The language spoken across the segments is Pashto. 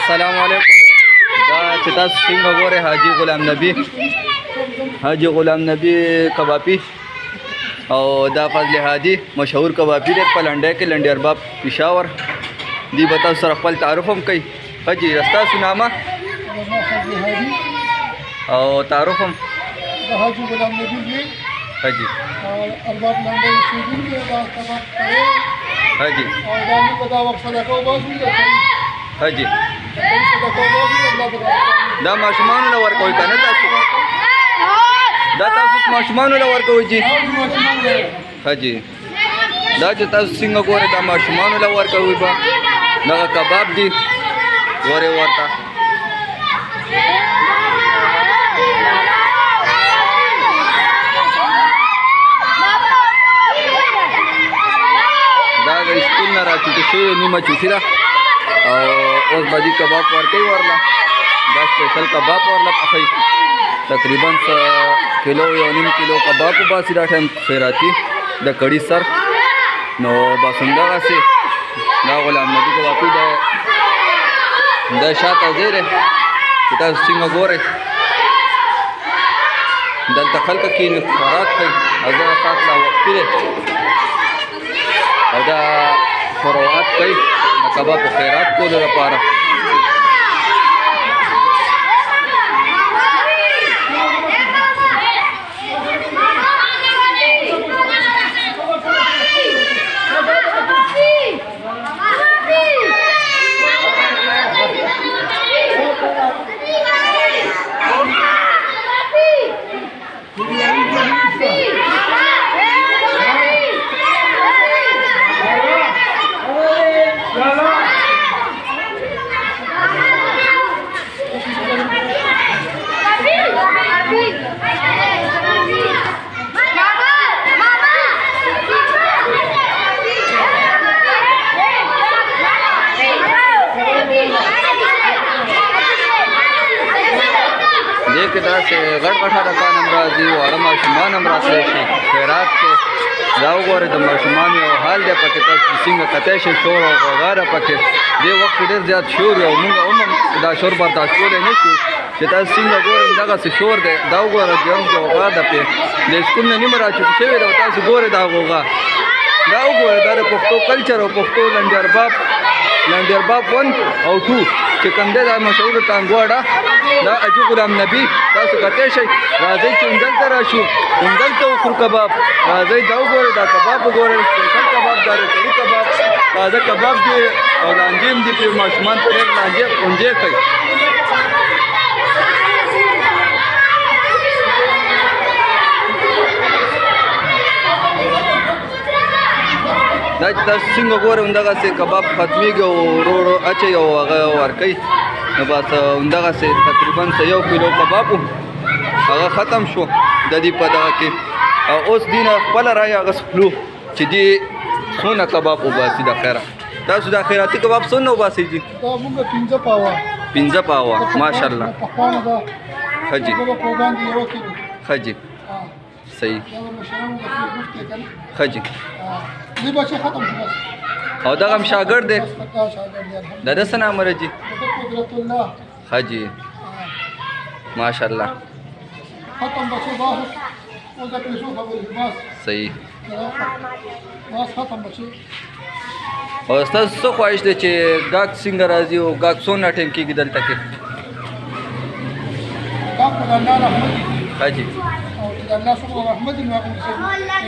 السلام علیکم. دا چې تاسو څنګه ګورئ حاجي غلام نبي کبابي او دا فضل هادي مشهور کبابي دی په لنډۍ کې لنډۍ ارباب پېښور. دی به تاسو سره خپل تعارف هم کوي. حاجي ستاسو نامه او تعارف هم؟ حاجي غلام نبي دی. حاجي ارباب لنډۍ اوسېدونکی دا کباب کوي. حاجي او دا موږ دا وخت صدقه وباسو. حاجي دا ماشومانو له ورکوي که نه تاسو؟ دا تاسو ماشومانو له ورکوي جي؟ حاجي دا چې تاسو څنګه ګورئ دا ماشومانو له ورکوي به دغه کباب دي ګورئ ورته. دا د سکول نه راچوټې شوې نیمه چوټي ده او اوس به دي کباب ورکوي ورله. دا سپیشل کباب ورله پخوي. تقریبا کیلو یو نیم کیلو کباب وباسي دا ټایم خیراتي د کړي سر. نو بس همدغسې دا غلام نبي کبابي د شاته ځای دی چې تاسو څنګه ګورئ. دلته خلک کښېني خوراک کوي او دا ساعت لا وختي دی او دا خوراک کوي د کباب په خیرات کولو لپاره. دې کې داسې غټ غټه رکان هم راځي واړه ماشومان هم راتلی شي خیرات کې. دا وګورئ د ماشومانو یو حال دی پکې تاسو څنګه کتی شئ شور او غوغا ده پکې. دې وخت کې ډېر زیات شور وي او موږ هم دا شور برداشت کولی نه شو چې تاسو څنګه ګورئ دغسې شور دی. دا وګوره ګرم غوغا ده پې د سکول نه نیمه راچوټې شوې ده او تاسو ګورئ دا غوغا. دا وګورئ دا د پښتو کلچر او پښتو لنډۍ ارباب 1 او 2 چې کوم دی دا مشهور ټانګواډه دا حاجي غلام نبي. تاسو کتی شئ راځئ چې همدلته راشو همدلته وخورو کباب. راځئ دا وګورئ دا کباب وګورئ سپیشل کباب دا د کړي کباب تازه کباب دی او لانجې هم دي پرې ماشومان پرې لانجې غونجې کوي. دا چې تاسو څنګه ګورئ همدغسې کباب ختمېږي او ورو ورو اچوي او هغه ورکوي. نو بس همدغسې تقریبا 1 کیلو کباب هغه ختم شو د دې په دغه کې. او اوس دې نه خپله رایې اخیستلو چې دې څونه کباب وباسي د خیره. تاسو دا خیراتي کباب څونه وباسئ جي؟ دا موږ 15 پاوه 15 پاوه ماشاءالله. ښه جي ښه جي صحیح ښه جي. او دغه هم شاګرد دی د ده څه نام رجي؟ ښه جي ماشاءالله صحیح. او ستاسو څه خواهش دی چې ګاګ څنګه راځي او ګاګ څونه ټایم کېږي دلته کې؟ ښه جي الله څومره رحمت دی نو هغه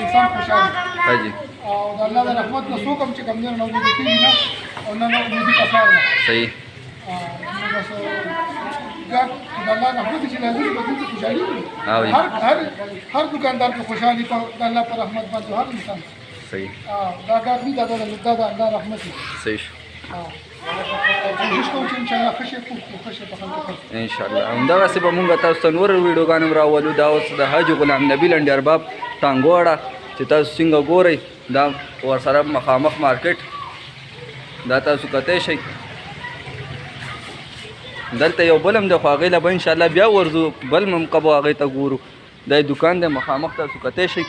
انسان خوشحاله. ښه جي او د الله د رحمت نه څوک هم چې کوم دی نه امیدي کېږي نه او نه امیدي پکار ده. صحیح نو بس د الله رحمت چې نازل په دې خوشحالي وي. هر دکاندار کې خوشحالي په د الله په رحمت باندې هر انسان. صحیح دا کار نه دا د الله رحمت دی. صحیح شو کوشش کوم چې انشاءالله ښه شي په خلکو انشاءالله. همدغسې به مونږ تاسو ته نور ویډیوګان هم راولو. دا اوس د حاجي غلام نبي لنډۍ ارباب ټانګواډه چې تاسو څنګه ګورئ دا ورسره مخامخ مارکیټ دا تاسو کتی شئ. دلته یو بل هم دی خو هغې له به انشاءالله بیا ورځو بل ممقه به هغې ته ګورو. دا دکان دی مخامخ تاسو کتی شئ.